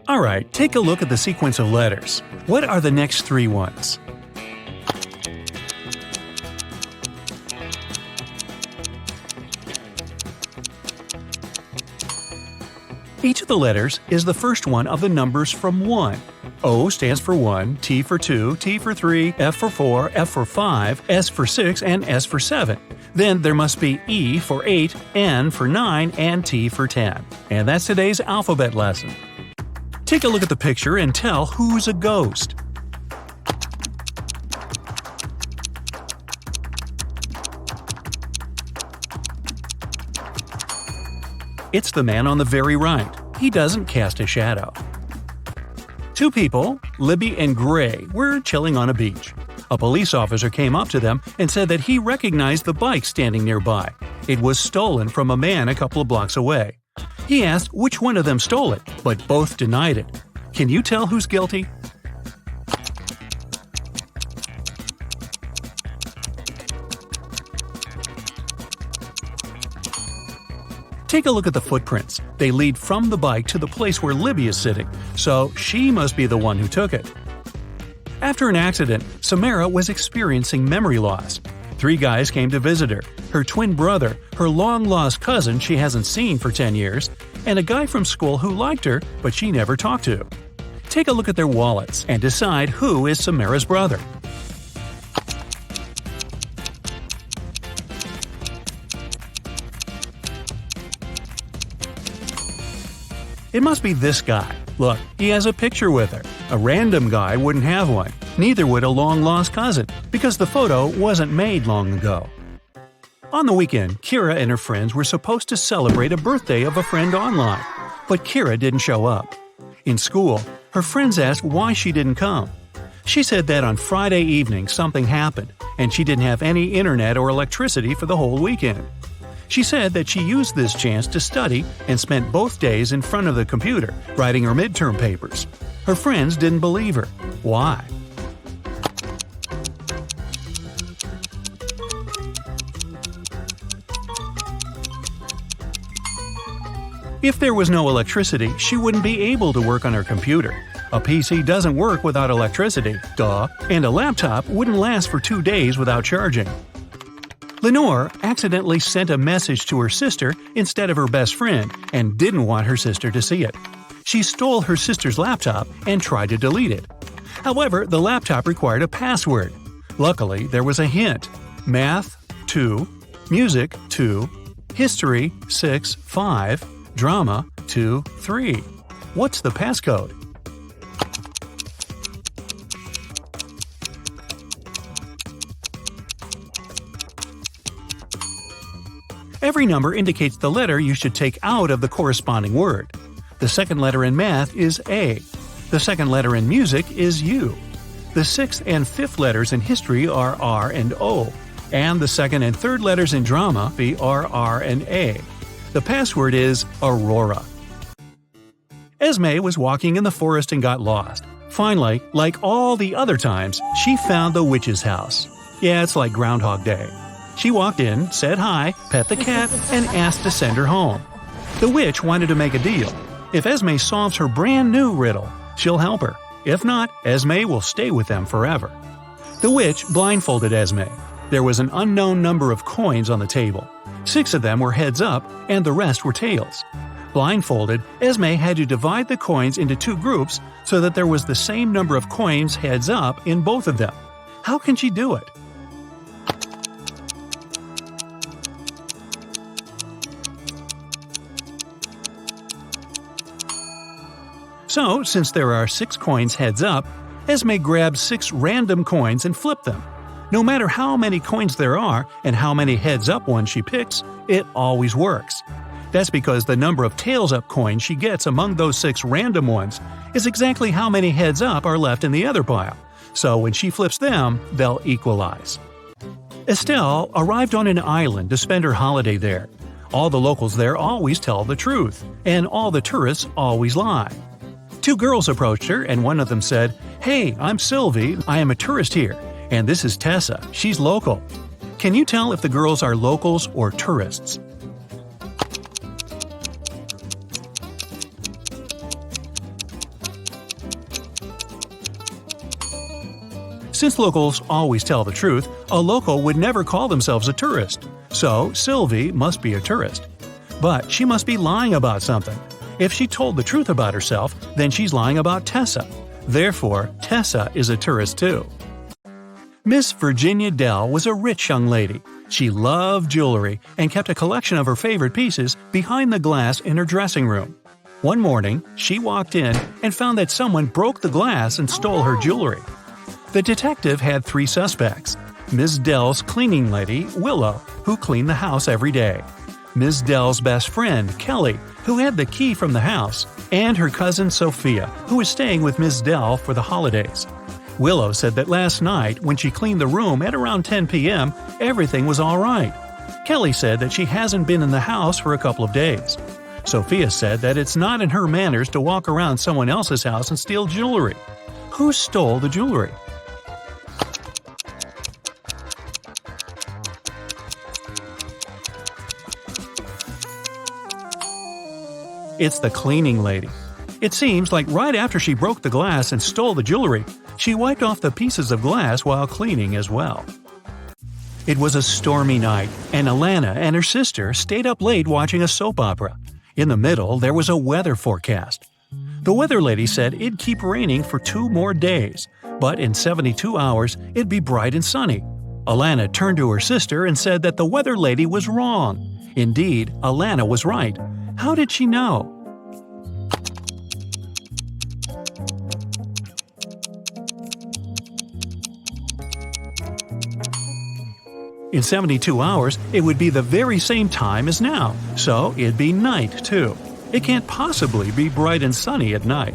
Alright, take a look at the sequence of letters. What are the next three ones? Each of the letters is the first one of the numbers from 1. O stands for 1, T for 2, T for 3, F for 4, F for 5, S for 6, and S for 7. Then there must be E for 8, N for 9, and T for 10. And that's today's alphabet lesson. Take a look at the picture and tell who's a ghost. It's the man on the very right. He doesn't cast a shadow. Two people, Libby and Gray, were chilling on a beach. A police officer came up to them and said that he recognized the bike standing nearby. It was stolen from a man a couple of blocks away. He asked which one of them stole it, but both denied it. Can you tell who's guilty? Take a look at the footprints. They lead from the bike to the place where Libby is sitting, so she must be the one who took it. After an accident, Samara was experiencing memory loss. 3 guys came to visit her: her twin brother, her long-lost cousin she hasn't seen for 10 years, and a guy from school who liked her but she never talked to. Take a look at their wallets and decide who is Samara's brother. It must be this guy. Look, he has a picture with her. A random guy wouldn't have one. Neither would a long-lost cousin, because the photo wasn't made long ago. On the weekend, Kira and her friends were supposed to celebrate a birthday of a friend online, but Kira didn't show up. In school, her friends asked why she didn't come. She said that on Friday evening something happened, and she didn't have any internet or electricity for the whole weekend. She said that she used this chance to study and spent both days in front of the computer, writing her midterm papers. Her friends didn't believe her. Why? If there was no electricity, she wouldn't be able to work on her computer. A PC doesn't work without electricity, duh, and a laptop wouldn't last for 2 days without charging. Lenore accidentally sent a message to her sister instead of her best friend and didn't want her sister to see it. She stole her sister's laptop and tried to delete it. However, the laptop required a password. Luckily, there was a hint: Math 2, Music 2, History 6 5, Drama 2 3. What's the passcode? Every number indicates the letter you should take out of the corresponding word. The second letter in math is A. The second letter in music is U. The sixth and fifth letters in history are R and O. And the second and third letters in drama are R and A. The password is Aurora. Esme was walking in the forest and got lost. Finally, like all the other times, she found the witch's house. Yeah, it's like Groundhog Day. She walked in, said hi, pet the cat, and asked to send her home. The witch wanted to make a deal. If Esme solves her brand new riddle, she'll help her. If not, Esme will stay with them forever. The witch blindfolded Esme. There was an unknown number of coins on the table. 6 of them were heads up, and the rest were tails. Blindfolded, Esme had to divide the coins into 2 groups so that there was the same number of coins heads up in both of them. How can she do it? So, since there are 6 coins heads up, Esme grabs 6 random coins and flipped them. No matter how many coins there are and how many heads up ones she picks, it always works. That's because the number of tails up coins she gets among those 6 random ones is exactly how many heads up are left in the other pile. So when she flips them, they'll equalize. Estelle arrived on an island to spend her holiday there. All the locals there always tell the truth, and all the tourists always lie. 2 girls approached her, and one of them said, "Hey, I'm Sylvie, I am a tourist here, and this is Tessa, she's local." Can you tell if the girls are locals or tourists? Since locals always tell the truth, a local would never call themselves a tourist. So Sylvie must be a tourist. But she must be lying about something. If she told the truth about herself, then she's lying about Tessa. Therefore, Tessa is a tourist too. Miss Virginia Dell was a rich young lady. She loved jewelry and kept a collection of her favorite pieces behind the glass in her dressing room. One morning, she walked in and found that someone broke the glass and stole her jewelry. The detective had 3 suspects: Ms. Dell's cleaning lady, Willow, who cleaned the house every day; Ms. Dell's best friend, Kelly, who had the key from the house; and her cousin Sophia, who was staying with Ms. Dell for the holidays. Willow said that last night, when she cleaned the room at around 10 p.m., everything was all right. Kelly said that she hasn't been in the house for a couple of days. Sophia said that it's not in her manners to walk around someone else's house and steal jewelry. Who stole the jewelry? It's the cleaning lady. It seems like right after she broke the glass and stole the jewelry, she wiped off the pieces of glass while cleaning as well. It was a stormy night, and Alana and her sister stayed up late watching a soap opera. In the middle, there was a weather forecast. The weather lady said it'd keep raining for 2 more days, but in 72 hours, it'd be bright and sunny. Alana turned to her sister and said that the weather lady was wrong. Indeed, Alana was right. How did she know? In 72 hours, it would be the very same time as now, so it'd be night too. It can't possibly be bright and sunny at night.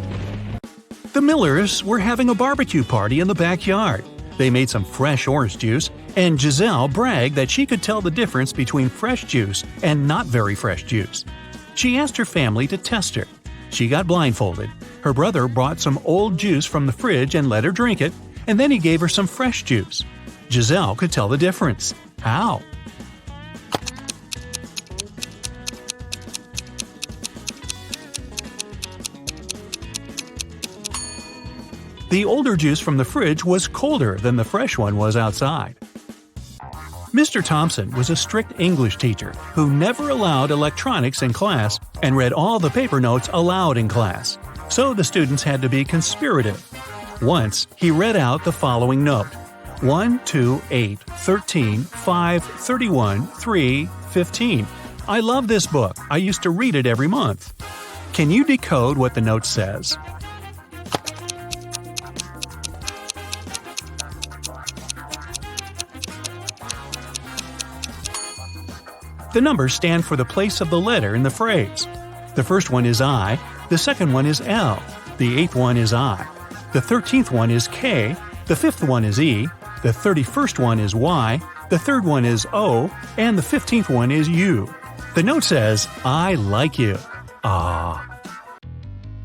The Millers were having a barbecue party in the backyard. They made some fresh orange juice, and Giselle bragged that she could tell the difference between fresh juice and not very fresh juice. She asked her family to test her. She got blindfolded. Her brother brought some old juice from the fridge and let her drink it, and then he gave her some fresh juice. Giselle could tell the difference. How? The older juice from the fridge was colder than the fresh one was outside. Mr. Thompson was a strict English teacher who never allowed electronics in class and read all the paper notes aloud in class, so the students had to be conspirative. Once, he read out the following note: 1, 2, 8, 13, 5, 31, 3, 15. I love this book. I used to read it every month. Can you decode what the note says? The numbers stand for the place of the letter in the phrase. The first one is I, the second one is L, the 8th one is I, the 13th one is K, the 5th one is E, the 31st one is Y, the 3rd one is O, and the 15th one is U. The note says, I like you. Ah.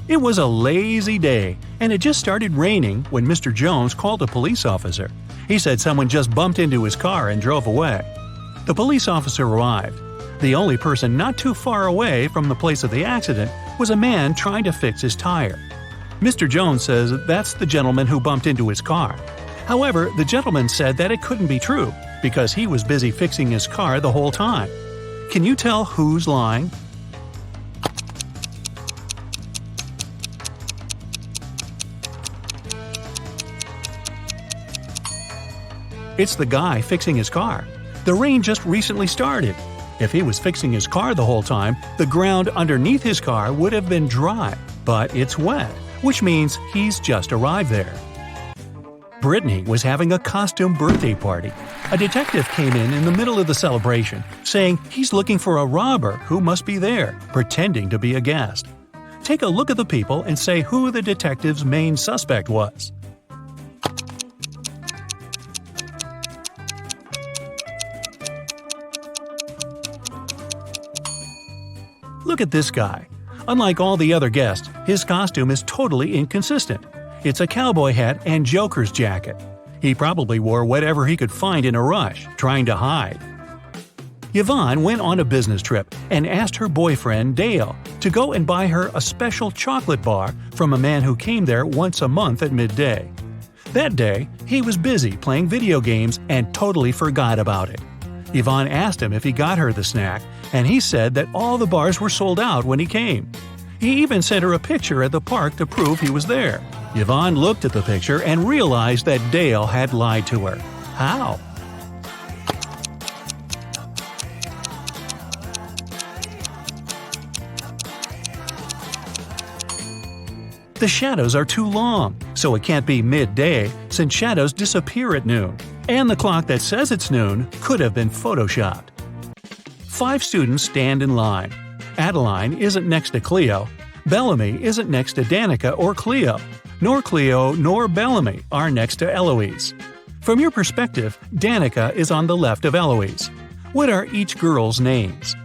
It was a lazy day, and it just started raining when Mr. Jones called a police officer. He said someone just bumped into his car and drove away. The police officer arrived. The only person not too far away from the place of the accident was a man trying to fix his tire. Mr. Jones says that's the gentleman who bumped into his car. However, the gentleman said that it couldn't be true because he was busy fixing his car the whole time. Can you tell who's lying? It's the guy fixing his car. The rain just recently started. If he was fixing his car the whole time, the ground underneath his car would have been dry, but it's wet, which means he's just arrived there. Brittany was having a costume birthday party. A detective came in the middle of the celebration, saying he's looking for a robber who must be there, pretending to be a guest. Take a look at the people and say who the detective's main suspect was. Look at this guy. Unlike all the other guests, his costume is totally inconsistent. It's a cowboy hat and Joker's jacket. He probably wore whatever he could find in a rush, trying to hide. Yvonne went on a business trip and asked her boyfriend, Dale, to go and buy her a special chocolate bar from a man who came there once a month at midday. That day, he was busy playing video games and totally forgot about it. Yvonne asked him if he got her the snack, and he said that all the bars were sold out when he came. He even sent her a picture at the park to prove he was there. Yvonne looked at the picture and realized that Dale had lied to her. How? The shadows are too long, so it can't be midday since shadows disappear at noon. And the clock that says it's noon could have been photoshopped. 5 students stand in line. Adeline isn't next to Cleo. Bellamy isn't next to Danica or Cleo. Nor Cleo nor Bellamy are next to Eloise. From your perspective, Danica is on the left of Eloise. What are each girl's names?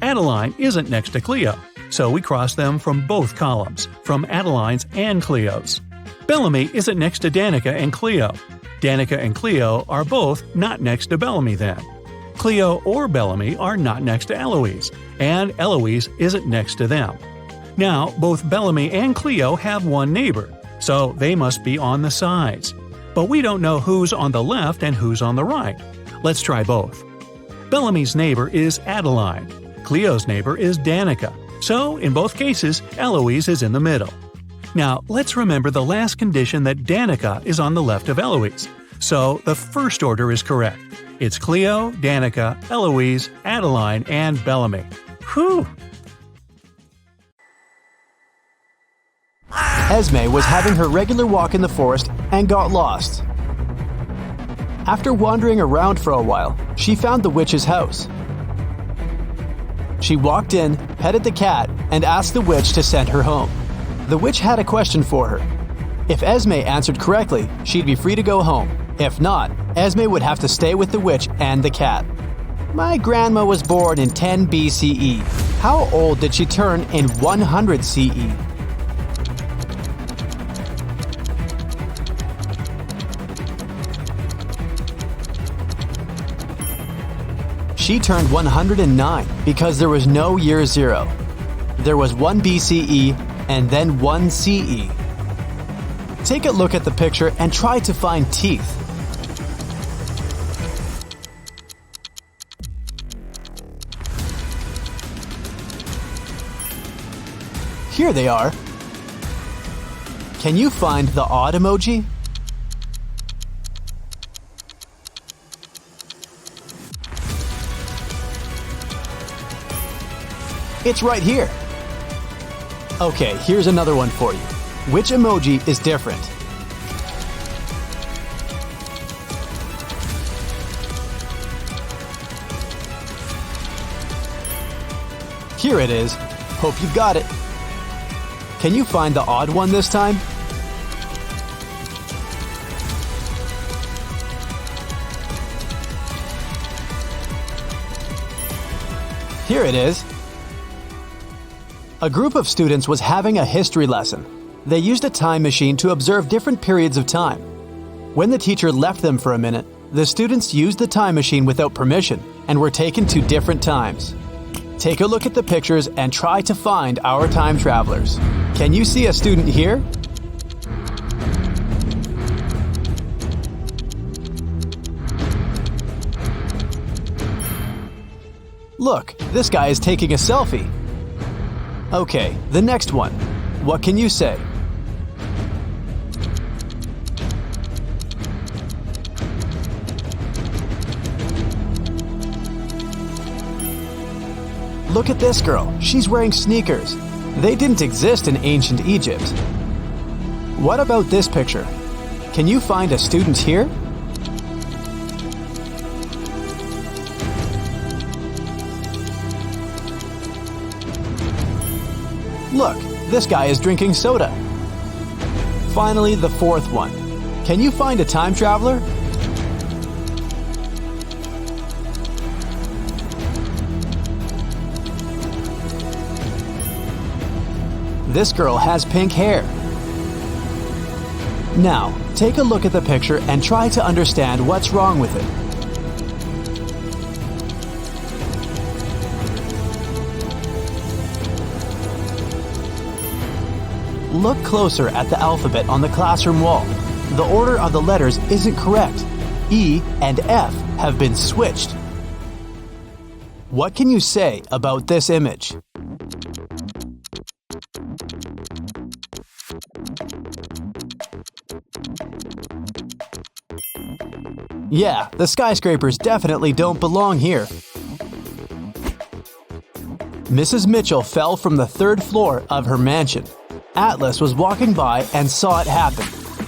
Adeline isn't next to Cleo, so we cross them from both columns, from Adeline's and Cleo's. Bellamy isn't next to Danica and Cleo. Danica and Cleo are both not next to Bellamy then. Cleo or Bellamy are not next to Eloise, and Eloise isn't next to them. Now, both Bellamy and Cleo have one neighbor, so they must be on the sides. But we don't know who's on the left and who's on the right. Let's try both. Bellamy's neighbor is Adeline. Cleo's neighbor is Danica. So, in both cases, Eloise is in the middle. Now, let's remember the last condition that Danica is on the left of Eloise. So, the first order is correct. It's Cleo, Danica, Eloise, Adeline, and Bellamy. Whew! Esme was having her regular walk in the forest and got lost. After wandering around for a while, she found the witch's house. She walked in, petted the cat, and asked the witch to send her home. The witch had a question for her. If Esme answered correctly, she'd be free to go home. If not, Esme would have to stay with the witch and the cat. My grandma was born in 10 BCE. How old did she turn in 100 CE? She turned 109 because there was no year 0. There was 1 BCE and then 1 CE. Take a look at the picture and try to find teeth. Here they are. Can you find the odd emoji? It's right here. Okay, here's another one for you. Which emoji is different? Here it is. Hope you've got it. Can you find the odd one this time? Here it is. A group of students was having a history lesson. They used a time machine to observe different periods of time. When the teacher left them for a minute, the students used the time machine without permission and were taken to different times. Take a look at the pictures and try to find our time travelers. Can you see a student here? Look, this guy is taking a selfie. Okay, the next one. What can you say? Look at this girl. She's wearing sneakers. They didn't exist in ancient Egypt. What about this picture? Can you find a student here? Look, this guy is drinking soda. Finally, the fourth one. Can you find a time traveler? This girl has pink hair. Now, take a look at the picture and try to understand what's wrong with it. Look closer at the alphabet on the classroom wall. The order of the letters isn't correct. E and F have been switched. What can you say about this image? Yeah, the skyscrapers definitely don't belong here. Mrs. Mitchell fell from the 3rd floor of her mansion. Atlas was walking by and saw it happen.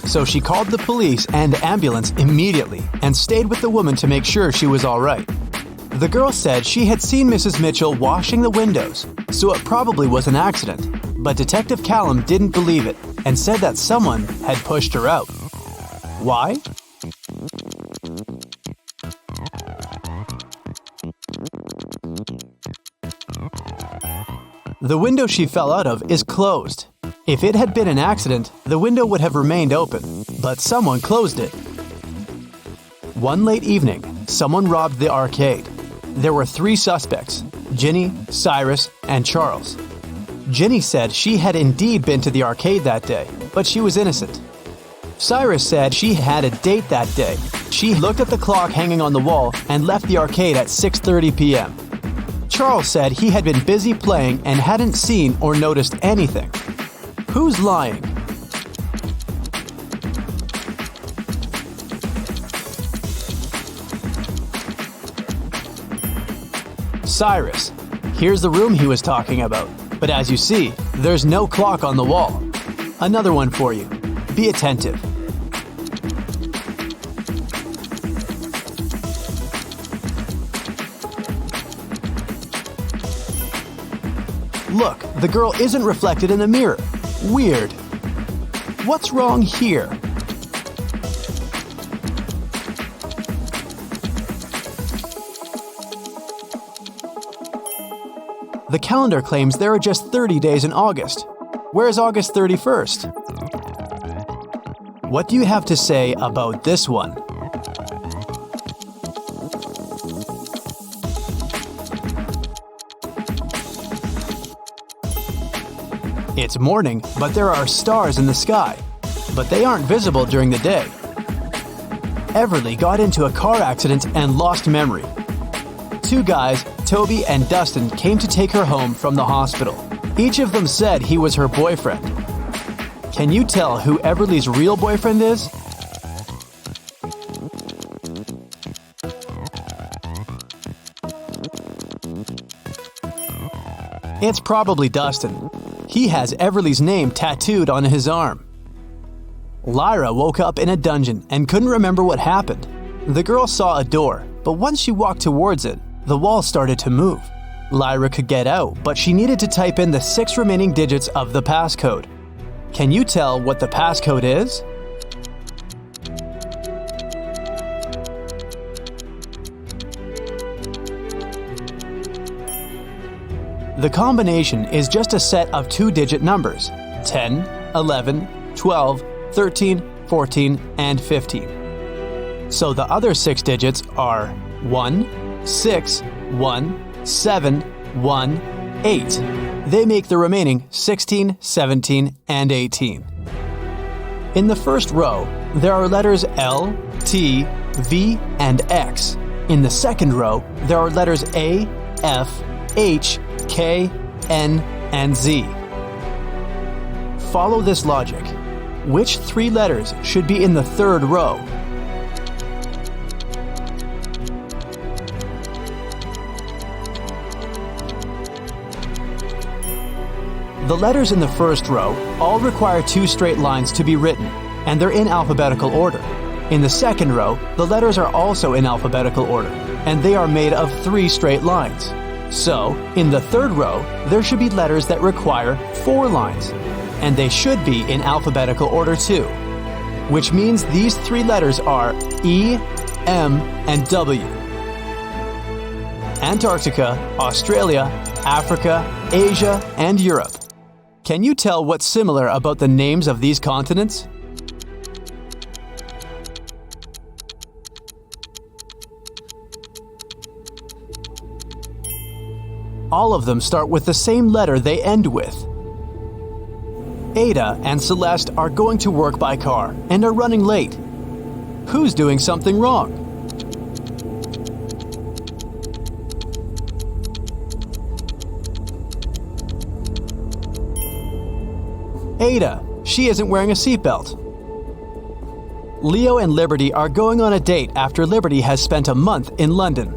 So she called the police and ambulance immediately and stayed with the woman to make sure she was all right. The girl said she had seen Mrs. Mitchell washing the windows, so it probably was an accident. But Detective Callum didn't believe it and said that someone had pushed her out. Why? The window she fell out of is closed. If it had been an accident, the window would have remained open, but someone closed it. One late evening, someone robbed the arcade. There were 3 suspects: Ginny, Cyrus, and Charles. Ginny said she had indeed been to the arcade that day, but she was innocent. Cyrus said she had a date that day. She looked at the clock hanging on the wall and left the arcade at 6:30 p.m. Charles said he had been busy playing and hadn't seen or noticed anything. Who's lying? Cyrus. Here's the room he was talking about. But as you see, there's no clock on the wall. Another one for you. Be attentive. Look, the girl isn't reflected in the mirror. Weird. What's wrong here? The calendar claims there are just 30 days in August. Where's August 31st? What do you have to say about this one? It's morning, but there are stars in the sky. But they aren't visible during the day. Everly got into a car accident and lost memory. 2 guys, Toby and Dustin, came to take her home from the hospital. Each of them said he was her boyfriend. Can you tell who Everly's real boyfriend is? It's probably Dustin. He has Everly's name tattooed on his arm. Lyra woke up in a dungeon and couldn't remember what happened. The girl saw a door, but once she walked towards it, the wall started to move. Lyra could get out, but she needed to type in the 6 remaining digits of the passcode. Can you tell what the passcode is? The combination is just a set of 2-digit numbers: 10, 11, 12, 13, 14, and 15. So the other 6 digits are 1, 6, 1, 7, 1, 8. They make the remaining 16, 17, and 18. In the first row, there are letters L, T, V, and X. In the second row, there are letters A, F, H, K, N, and Z. Follow this logic. Which 3 letters should be in the third row? The letters in the first row all require 2 straight lines to be written, and they're in alphabetical order. In the second row, the letters are also in alphabetical order, and they are made of 3 straight lines. So, in the third row, there should be letters that require 4 lines, and they should be in alphabetical order too, which means these 3 letters are E, M, and W. Antarctica, Australia, Africa, Asia, and Europe. Can you tell what's similar about the names of these continents? All of them start with the same letter they end with. Ada and Celeste are going to work by car and are running late. Who's doing something wrong? Ada. She isn't wearing a seatbelt. Leo and Liberty are going on a date after Liberty has spent a month in London.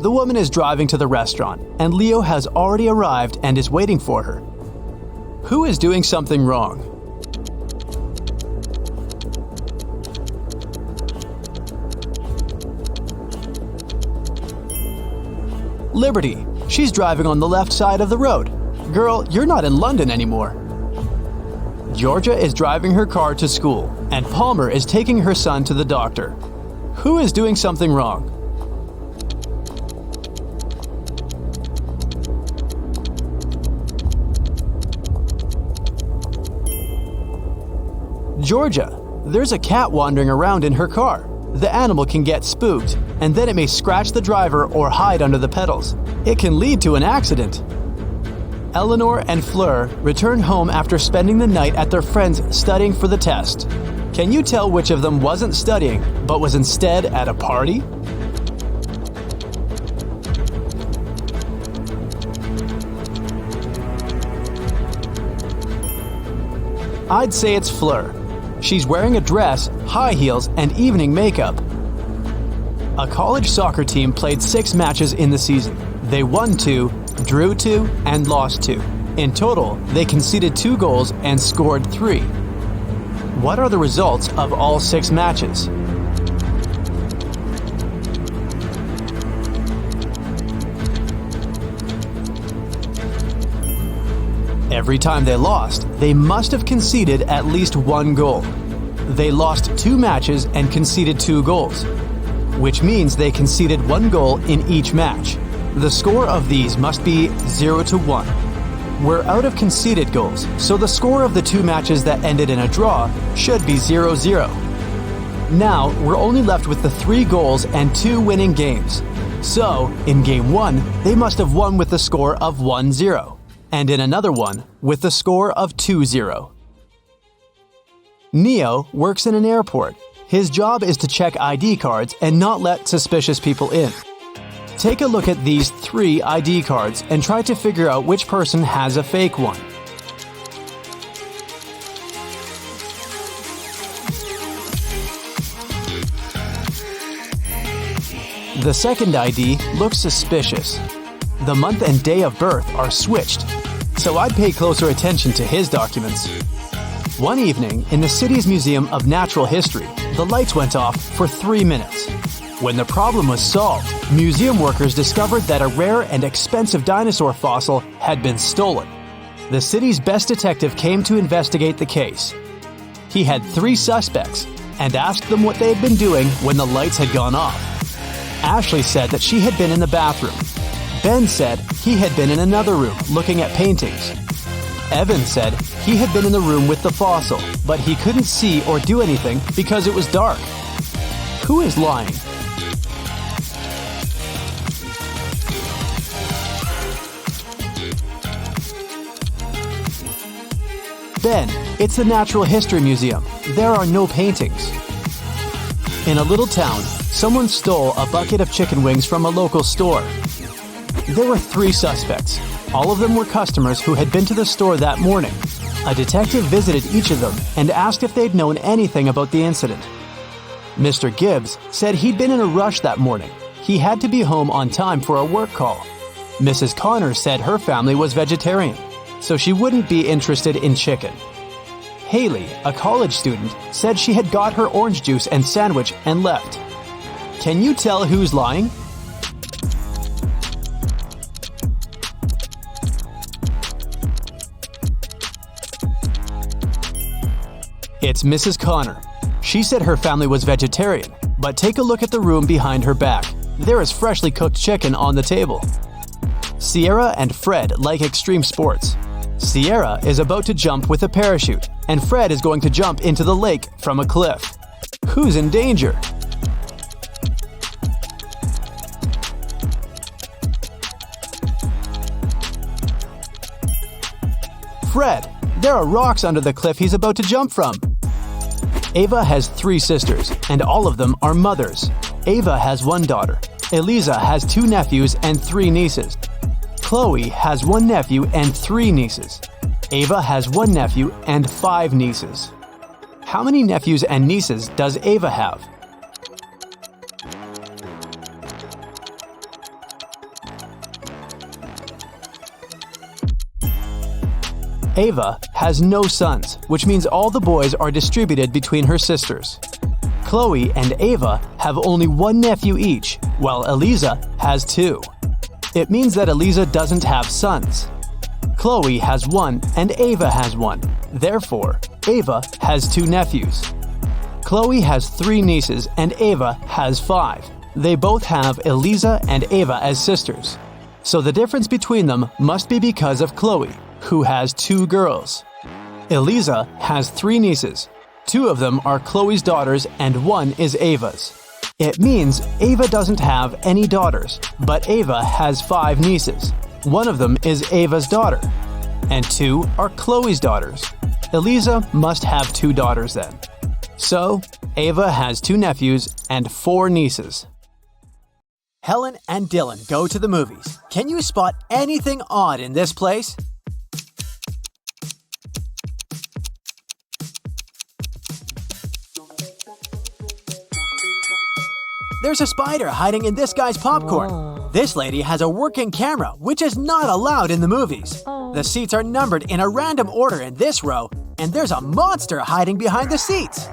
The woman is driving to the restaurant, and Leo has already arrived and is waiting for her. Who is doing something wrong? Liberty. She's driving on the left side of the road. Girl, you're not in London anymore. Georgia is driving her car to school, and Palmer is taking her son to the doctor. Who is doing something wrong? Georgia. There's a cat wandering around in her car. The animal can get spooked, and then it may scratch the driver or hide under the pedals. It can lead to an accident. Eleanor and Fleur return home after spending the night at their friends studying for the test. Can you tell which of them wasn't studying, but was instead at a party? I'd say it's Fleur. She's wearing a dress, high heels, and evening makeup. A college soccer team played 6 matches in the season. They won 2, drew 2, and lost 2. In total, they conceded 2 goals and scored 3. What are the results of all 6 matches? Every time they lost, they must have conceded at least 1 goal. They lost 2 matches and conceded 2 goals, which means they conceded 1 goal in each match. The score of these must be 0-1. We're out of conceded goals, so the score of the 2 matches that ended in a draw should be 0-0. Now, we're only left with the 3 goals and 2 winning games. So, in Game 1, they must have won with the score of 1-0, and in another one, with the score of 2-0. Neo works in an airport. His job is to check ID cards and not let suspicious people in. Take a look at these 3 ID cards and try to figure out which person has a fake one. The second ID looks suspicious. The month and day of birth are switched, so I'd pay closer attention to his documents. One evening, in the city's Museum of Natural History, the lights went off for 3 minutes. When the problem was solved, museum workers discovered that a rare and expensive dinosaur fossil had been stolen. The city's best detective came to investigate the case. He had 3 suspects and asked them what they had been doing when the lights had gone off. Ashley said that she had been in the bathroom. Ben said he had been in another room looking at paintings. Evan said he had been in the room with the fossil, but he couldn't see or do anything because it was dark. Who is lying? Ben, it's the Natural History Museum. There are no paintings. In a little town, someone stole a bucket of chicken wings from a local store. There were 3 suspects. All of them were customers who had been to the store that morning. A detective visited each of them and asked if they'd known anything about the incident. Mr. Gibbs said he'd been in a rush that morning. He had to be home on time for a work call. Mrs. Connor said her family was vegetarian, so she wouldn't be interested in chicken. Haley, a college student, said she had got her orange juice and sandwich and left. Can you tell who's lying? It's Mrs. Connor. She said her family was vegetarian, but take a look at the room behind her back. There is freshly cooked chicken on the table. Sierra and Fred like extreme sports. Sierra is about to jump with a parachute, and Fred is going to jump into the lake from a cliff. Who's in danger? Fred. There are rocks under the cliff he's about to jump from. Ava has 3 sisters, and all of them are mothers. Ava has 1 daughter. Eliza has 2 nephews and 3 nieces. Chloe has 1 nephew and 3 nieces. Ava has 1 nephew and 5 nieces. How many nephews and nieces does Ava have? Ava has no sons, which means all the boys are distributed between her sisters. Chloe and Ava have only 1 nephew each, while Eliza has 2. It means that Eliza doesn't have sons. Chloe has 1 and Ava has 1. Therefore, Ava has 2 nephews. Chloe has 3 nieces and Ava has 5. They both have Eliza and Ava as sisters. So the difference between them must be because of Chloe, who has 2 girls. Eliza has 3 nieces. 2 of them are Chloe's daughters and 1 is Ava's. It means Ava doesn't have any daughters, but Ava has 5 nieces. 1 of them is Ava's daughter, and 2 are Chloe's daughters. Eliza must have 2 daughters then. So, Ava has 2 nephews and 4 nieces. Helen and Dylan go to the movies. Can you spot anything odd in this place? There's a spider hiding in this guy's popcorn. This lady has a working camera, which is not allowed in the movies. The seats are numbered in a random order in this row, and there's a monster hiding behind the seats.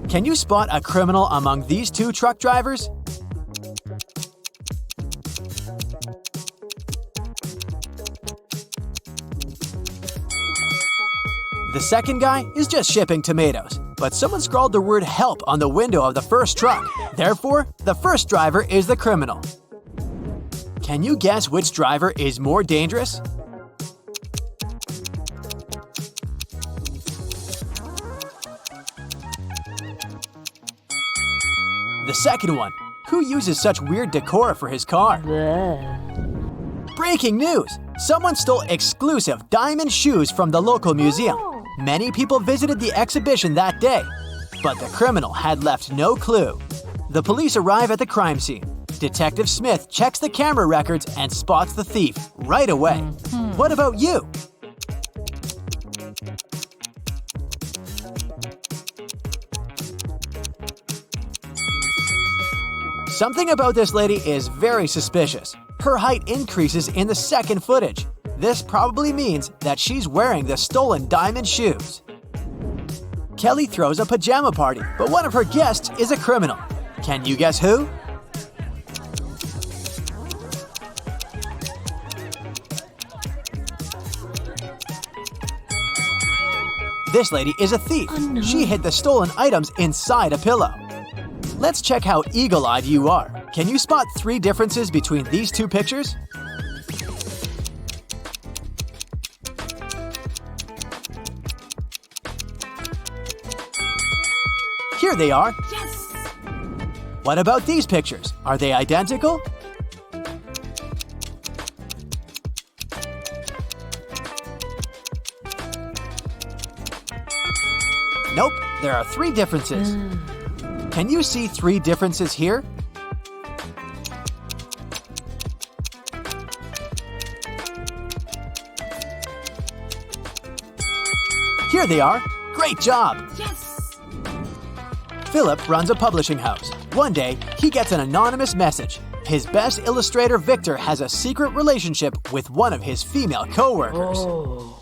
Can you spot a criminal among these 2 truck drivers? The second guy is just shipping tomatoes, but someone scrawled the word help on the window of the first truck. Therefore, the first driver is the criminal. Can you guess which driver is more dangerous? The second one. Who uses such weird decor for his car? Breaking news! Someone stole exclusive diamond shoes from the local museum. Many people visited the exhibition that day, but the criminal had left no clue. The police arrive at the crime scene. Detective Smith checks the camera records and spots the thief right away. What about you? Something about this lady is very suspicious. Her height increases in the second footage. This probably means that she's wearing the stolen diamond shoes. Kelly throws a pajama party, but one of her guests is a criminal. Can you guess who? This lady is a thief. Oh, no. She hid the stolen items inside a pillow. Let's check how eagle-eyed you are. Can you spot 3 differences between these 2 pictures? Here they are. Yes! What about these pictures? Are they identical? Nope, there are 3 differences. Can you see 3 differences here? Here they are. Great job! Yes! Philip runs a publishing house. One day, he gets an anonymous message. His best illustrator, Victor, has a secret relationship with one of his female co-workers.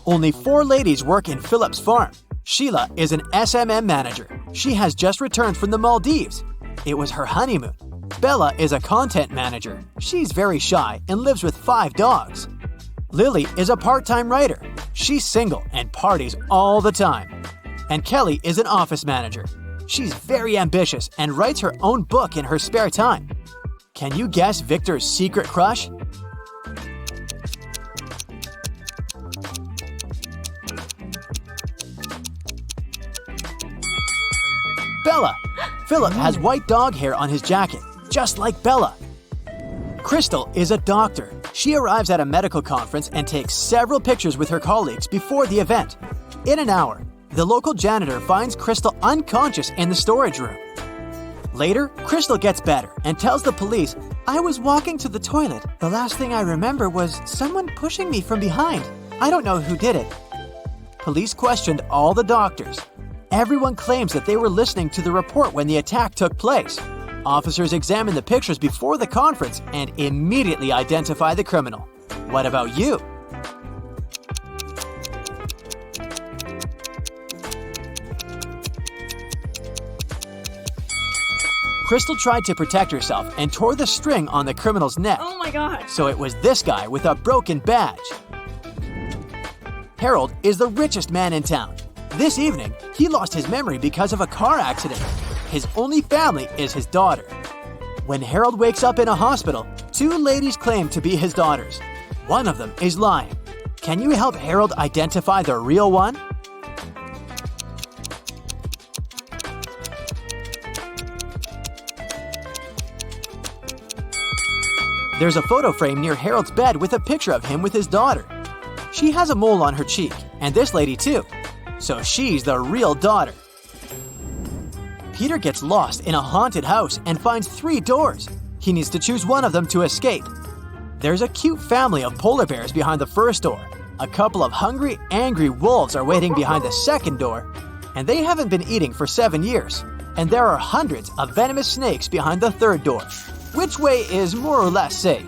Only 4 ladies work in Philip's farm. Sheila is an SMM manager. She has just returned from the Maldives. It was her honeymoon. Bella is a content manager. She's very shy and lives with 5 dogs. Lily is a part-time writer. She's single and parties all the time. And Kelly is an office manager. She's very ambitious and writes her own book in her spare time. Can you guess Victor's secret crush? Bella! Philip has white dog hair on his jacket, just like Bella. Crystal is a doctor. She arrives at a medical conference and takes several pictures with her colleagues before the event. In an hour, the local janitor finds Crystal unconscious in the storage room. Later, Crystal gets better and tells the police, "I was walking to the toilet. The last thing I remember was someone pushing me from behind. I don't know who did it." Police questioned all the doctors. Everyone claims that they were listening to the report when the attack took place. Officers examine the pictures before the conference and immediately identify the criminal. What about you? Crystal tried to protect herself and tore the string on the criminal's neck. Oh my god. So it was this guy with a broken badge. Harold is the richest man in town. This evening, he lost his memory because of a car accident. His only family is his daughter. When Harold wakes up in a hospital, two ladies claim to be his daughters. One of them is lying. Can you help Harold identify the real one? There's a photo frame near Harold's bed with a picture of him with his daughter. She has a mole on her cheek, and this lady too. So she's the real daughter. Peter gets lost in a haunted house and finds 3 doors. He needs to choose one of them to escape. There's a cute family of polar bears behind the first door. A couple of hungry, angry wolves are waiting behind the second door, and they haven't been eating for 7 years. And there are hundreds of venomous snakes behind the third door. Which way is more or less safe?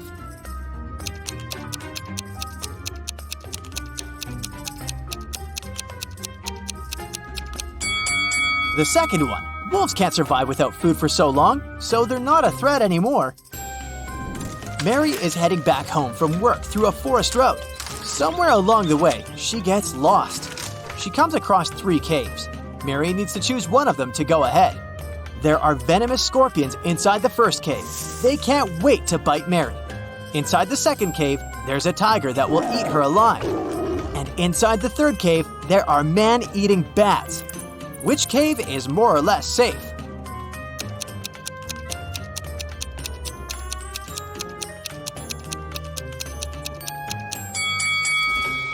The second one. Wolves can't survive without food for so long, so they're not a threat anymore. Mary is heading back home from work through a forest road. Somewhere along the way, she gets lost. She comes across 3 caves. Mary needs to choose one of them to go ahead. There are venomous scorpions inside the first cave. They can't wait to bite Mary. Inside the second cave, there's a tiger that will eat her alive. And inside the third cave, there are man-eating bats. Which cave is more or less safe?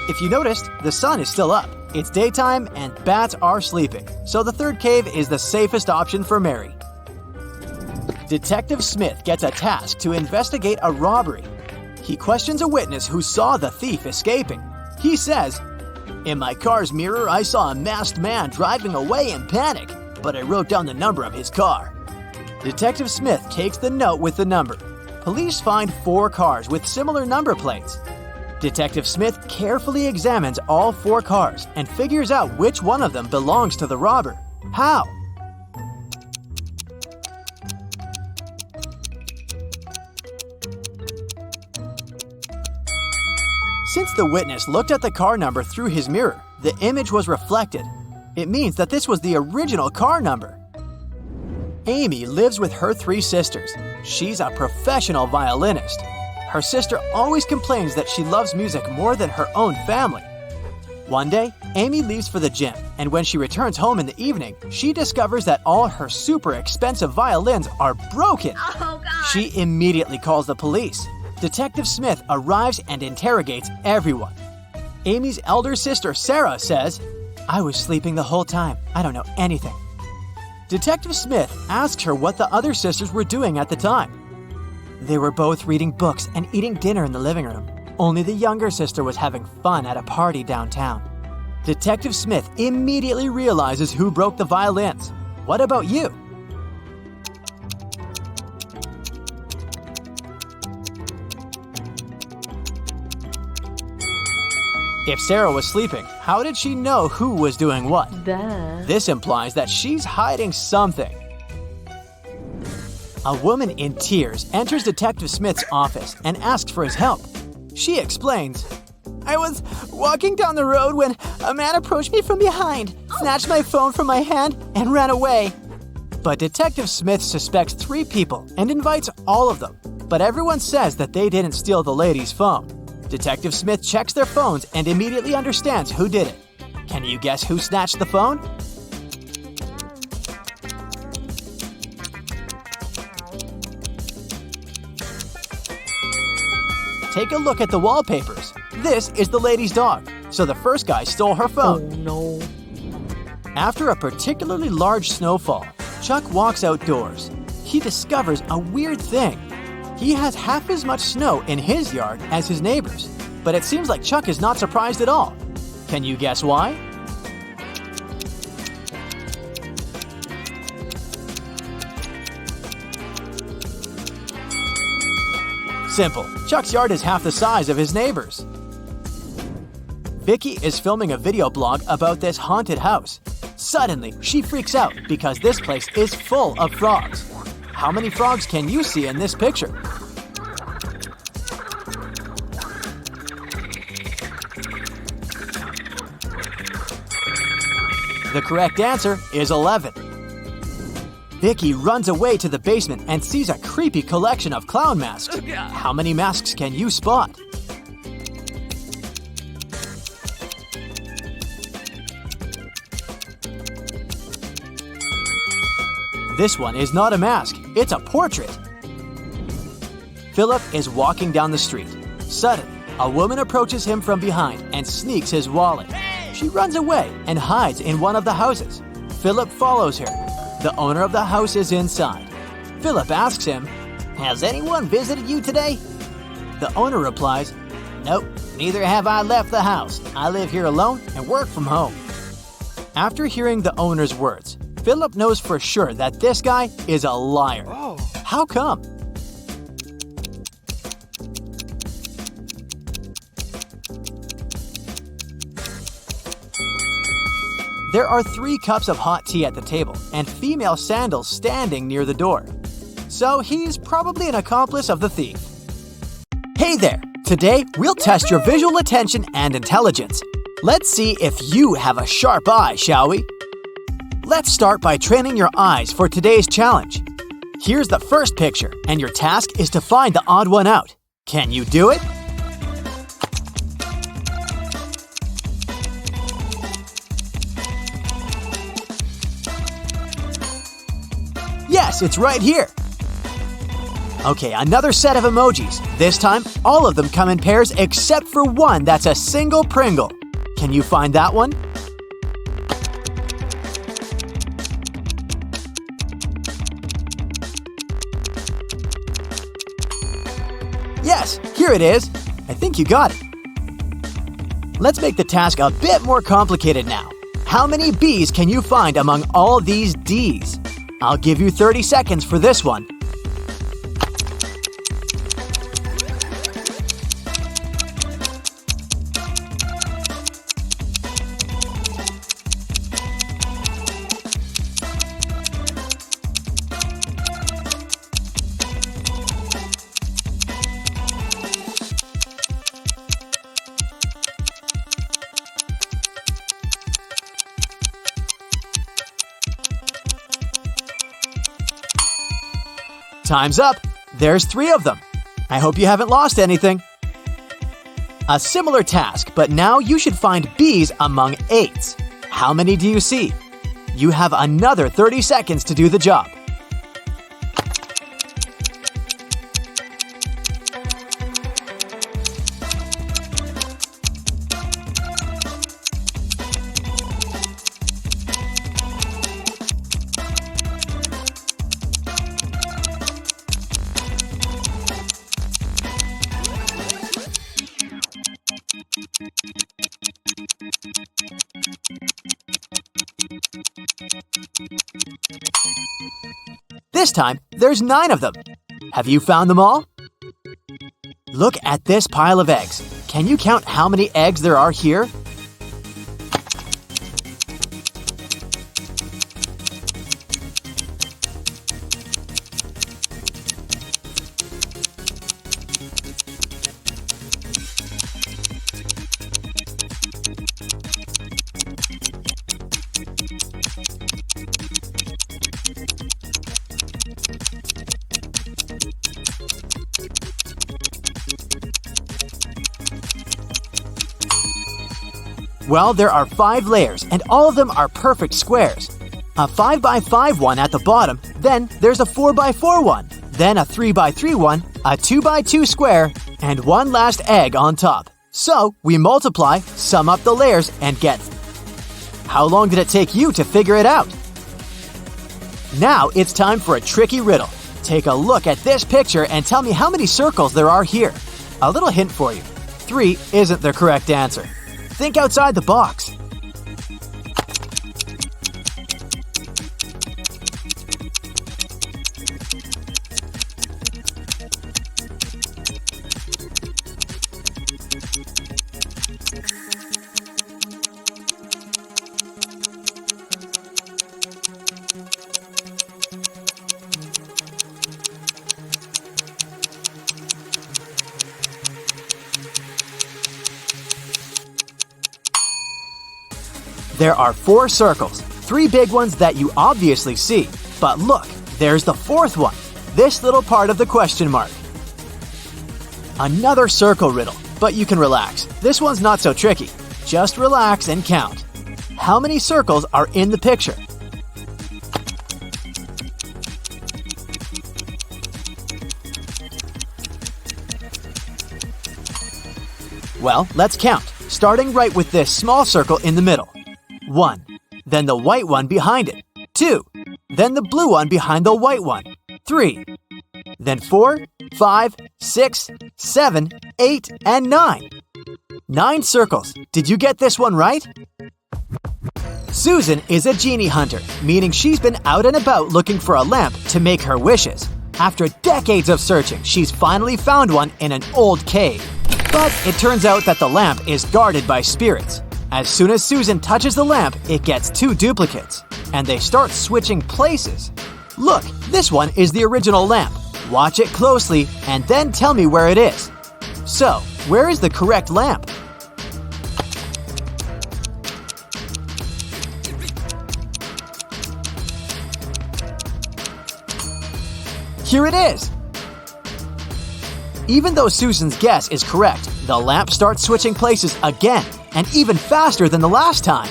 If you noticed, the sun is still up. It's daytime and bats are sleeping, so the third cave is the safest option for Mary. Detective Smith gets a task to investigate a robbery. He questions a witness who saw the thief escaping. He says, "In my car's mirror, I saw a masked man driving away in panic, but I wrote down the number of his car." Detective Smith takes the note with the number. Police find 4 cars with similar number plates. Detective Smith carefully examines all 4 cars and figures out which one of them belongs to the robber. How? Since the witness looked at the car number through his mirror, the image was reflected. It means that this was the original car number. Amy lives with her 3 sisters. She's a professional violinist. Her sister always complains that she loves music more than her own family. One day, Amy leaves for the gym, and when she returns home in the evening, she discovers that all her super expensive violins are broken. Oh god. She immediately calls the police. Detective Smith arrives and interrogates everyone. Amy's elder sister, Sarah, says, "I was sleeping the whole time. I don't know anything." Detective Smith asks her what the other sisters were doing at the time. They were both reading books and eating dinner in the living room. Only the younger sister was having fun at a party downtown. Detective Smith immediately realizes who broke the violins. What about you? If Sarah was sleeping, how did she know who was doing what? Duh. This implies that she's hiding something. A woman in tears enters Detective Smith's office and asks for his help. She explains, "I was walking down the road when a man approached me from behind, snatched my phone from my hand, and ran away." But Detective Smith suspects 3 people and invites all of them. But everyone says that they didn't steal the lady's phone. Detective Smith checks their phones and immediately understands who did it. Can you guess who snatched the phone? Take a look at the wallpapers. This is the lady's dog, so the first guy stole her phone. Oh no. After a particularly large snowfall, Chuck walks outdoors. He discovers a weird thing. He has half as much snow in his yard as his neighbors, but it seems like Chuck is not surprised at all. Can you guess why? Simple. Chuck's yard is half the size of his neighbor's. Vicky is filming a video blog about this haunted house. Suddenly, she freaks out because this place is full of frogs. How many frogs can you see in this picture? The correct answer is 11. Vicky runs away to the basement and sees a creepy collection of clown masks. How many masks can you spot? This one is not a mask, it's a portrait. Philip is walking down the street. Suddenly, a woman approaches him from behind and sneaks his wallet. She runs away and hides in one of the houses. Philip follows her. The owner of the house is inside. Philip asks him, "Has anyone visited you today?" The owner replies, "Nope, neither have I left the house. I live here alone and work from home." After hearing the owner's words, Philip knows for sure that this guy is a liar. Oh. How come? There are 3 cups of hot tea at the table and female sandals standing near the door. So he's probably an accomplice of the thief. Hey there! Today, we'll test your visual attention and intelligence. Let's see if you have a sharp eye, shall we? Let's start by training your eyes for today's challenge. Here's the first picture, and your task is to find the odd one out. Can you do it? Yes, it's right here. Okay, another set of emojis. This time, all of them come in pairs except for one that's a single Pringle. Can you find that one? Yes, here it is. I think you got it. Let's make the task a bit more complicated now. How many B's can you find among all these D's? I'll give you 30 seconds for this one. Time's up. There's 3 of them. I hope you haven't lost anything. A similar task, but now you should find B's among 8s. How many do you see? You have another 30 seconds to do the job. This time, there's 9 of them. Have you found them all? Look at this pile of eggs. Can you count how many eggs there are here? Well, there are 5 layers, and all of them are perfect squares. A 5x5 one at the bottom, then there's a 4x4 one, then a 3x3 one, a 2x2 square, and one last egg on top. So we multiply, sum up the layers, and get. How long did it take you to figure it out? Now it's time for a tricky riddle. Take a look at this picture and tell me how many circles there are here. A little hint for you. 3 isn't the correct answer. Think outside the box. There are 4 circles, 3 big ones that you obviously see. But look, there's the 4th one, this little part of the question mark. Another circle riddle, but you can relax. This one's not so tricky. Just relax and count. How many circles are in the picture? Well, let's count, starting right with this small circle in the middle. 1. Then the white one behind it. 2. Then the blue one behind the white one. 3. Then 4, 5, 6, 7, 8, and 9. 9 circles. Did you get this one right? Susan is a genie hunter, meaning she's been out and about looking for a lamp to make her wishes. After decades of searching, she's finally found one in an old cave. But it turns out that the lamp is guarded by spirits. As soon as Susan touches the lamp, it gets 2 duplicates, and they start switching places. Look, this one is the original lamp. Watch it closely, and then tell me where it is. So, where is the correct lamp? Here it is! Even though Susan's guess is correct, the lamp starts switching places again, and even faster than the last time.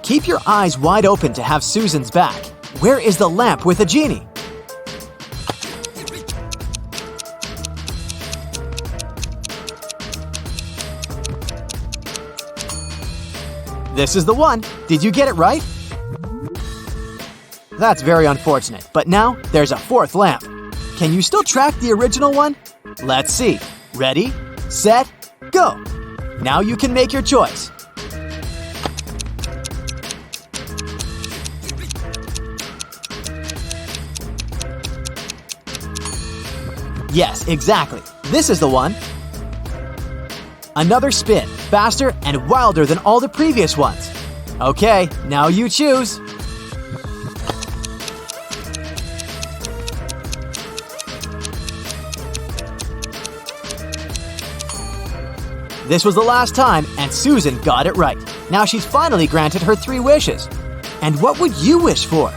Keep your eyes wide open to have Susan's back. Where is the lamp with a genie? This is the one. Did you get it right? That's very unfortunate, but now there's a 4th lamp. Can you still track the original one? Let's see. Ready, set, go! Now you can make your choice. Yes, exactly. This is the one. Another spin, faster and wilder than all the previous ones. Okay, now you choose. This was the last time, and Susan got it right. Now she's finally granted her 3 wishes. And what would you wish for?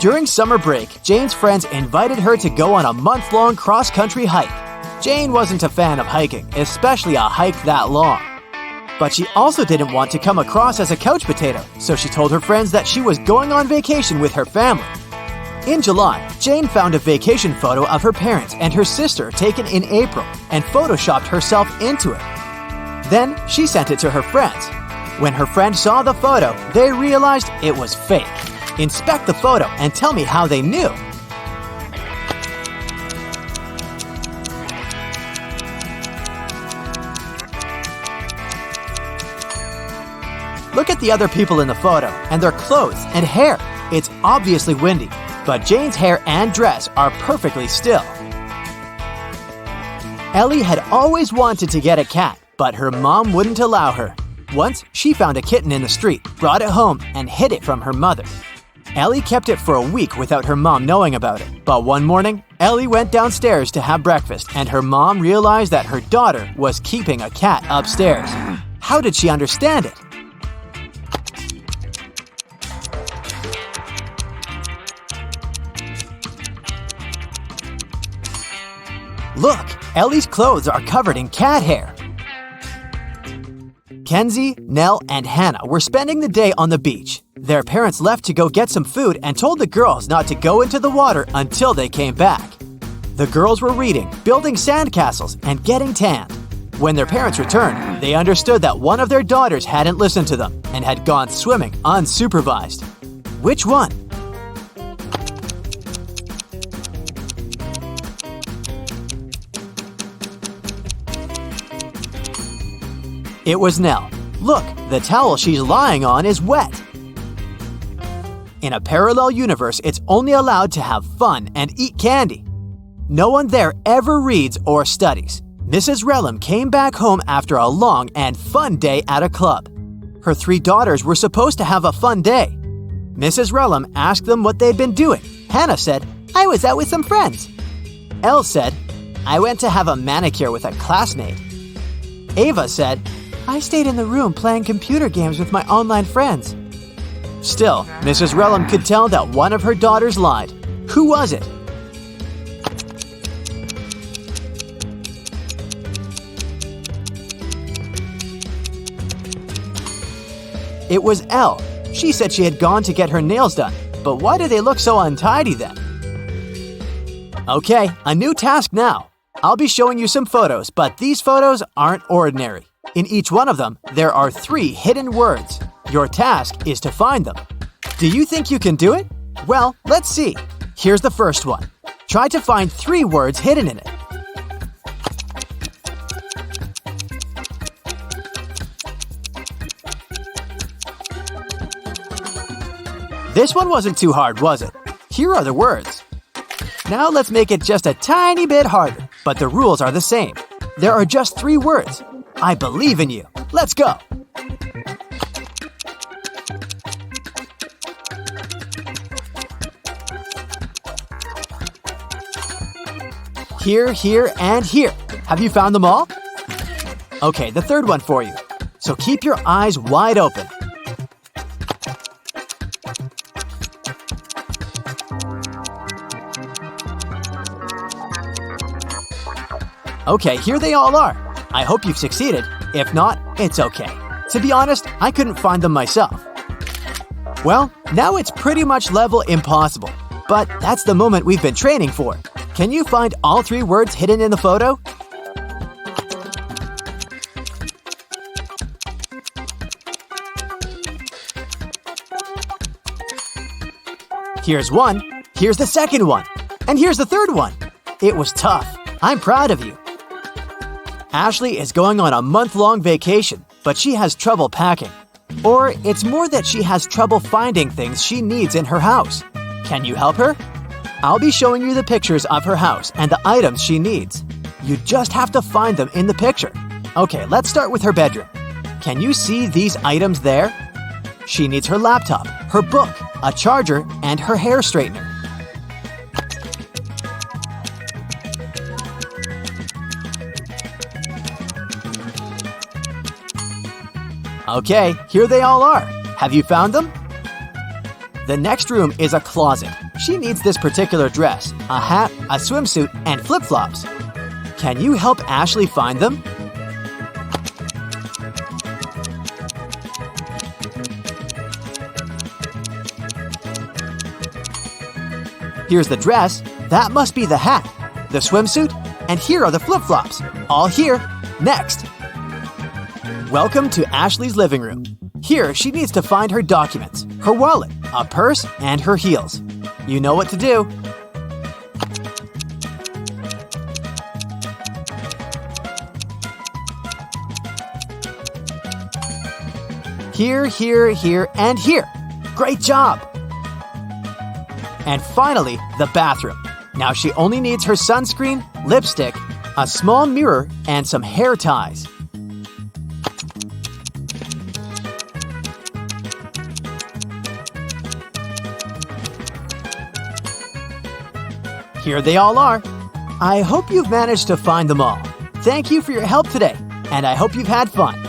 During summer break, Jane's friends invited her to go on a month-long cross-country hike. Jane wasn't a fan of hiking, especially a hike that long. But she also didn't want to come across as a couch potato, so she told her friends that she was going on vacation with her family. In July, Jane found a vacation photo of her parents and her sister taken in April and photoshopped herself into it. Then she sent it to her friends. When her friend saw the photo, they realized it was fake. Inspect the photo and tell me how they knew. Look at the other people in the photo and their clothes and hair. It's obviously windy, but Jane's hair and dress are perfectly still. Ellie had always wanted to get a cat, but her mom wouldn't allow her. Once, she found a kitten in the street, brought it home, and hid it from her mother. Ellie kept it for a week without her mom knowing about it. But one morning, Ellie went downstairs to have breakfast, and her mom realized that her daughter was keeping a cat upstairs. How did she understand it? Look, Ellie's clothes are covered in cat hair. Kenzie, Nell, and Hannah were spending the day on the beach. Their parents left to go get some food and told the girls not to go into the water until they came back. The girls were reading, building sandcastles, and getting tanned. When their parents returned, they understood that one of their daughters hadn't listened to them and had gone swimming unsupervised. Which one? It was Nell. Look, the towel she's lying on is wet. In a parallel universe, it's only allowed to have fun and eat candy. No one there ever reads or studies. Mrs. Relham came back home after a long and fun day at a club. Her 3 daughters were supposed to have a fun day. Mrs. Relham asked them what they'd been doing. Hannah said, "I was out with some friends." Elle said, "I went to have a manicure with a classmate." Ava said, "I stayed in the room playing computer games with my online friends." Still, Mrs. Relham could tell that one of her daughters lied. Who was it? It was Elle. She said she had gone to get her nails done, but why do they look so untidy then? Okay, a new task now. I'll be showing you some photos, but these photos aren't ordinary. In each one of them, there are 3 hidden words. Your task is to find them. Do you think you can do it? Well, let's see. Here's the first one. Try to find 3 words hidden in it. This one wasn't too hard, was it? Here are the words. Now let's make it just a tiny bit harder, but the rules are the same. There are just 3 words. I believe in you. Let's go. Here, here, and here. Have you found them all? Okay, the third one for you. So keep your eyes wide open. Okay, here they all are. I hope you've succeeded. If not, it's okay. To be honest, I couldn't find them myself. Well, now it's pretty much level impossible. But that's the moment we've been training for. Can you find all 3 words hidden in the photo? Here's one. Here's the second one. And here's the third one. It was tough. I'm proud of you. Ashley is going on a month-long vacation, but she has trouble packing. Or it's more that she has trouble finding things she needs in her house. Can you help her? I'll be showing you the pictures of her house and the items she needs. You just have to find them in the picture. Okay, let's start with her bedroom. Can you see these items there? She needs her laptop, her book, a charger, and her hair straightener. Okay, here they all are. Have you found them? The next room is a closet. She needs this particular dress, a hat, a swimsuit, and flip-flops. Can you help Ashley find them? Here's the dress. That must be the hat, the swimsuit, and here are the flip-flops. All here. Next. Welcome to Ashley's living room. Here, she needs to find her documents, her wallet, a purse, and her heels. You know what to do. Here, here, here, and here. Great job! And finally, the bathroom. Now she only needs her sunscreen, lipstick, a small mirror, and some hair ties. Here they all are. I hope you've managed to find them all. Thank you for your help today, and I hope you've had fun.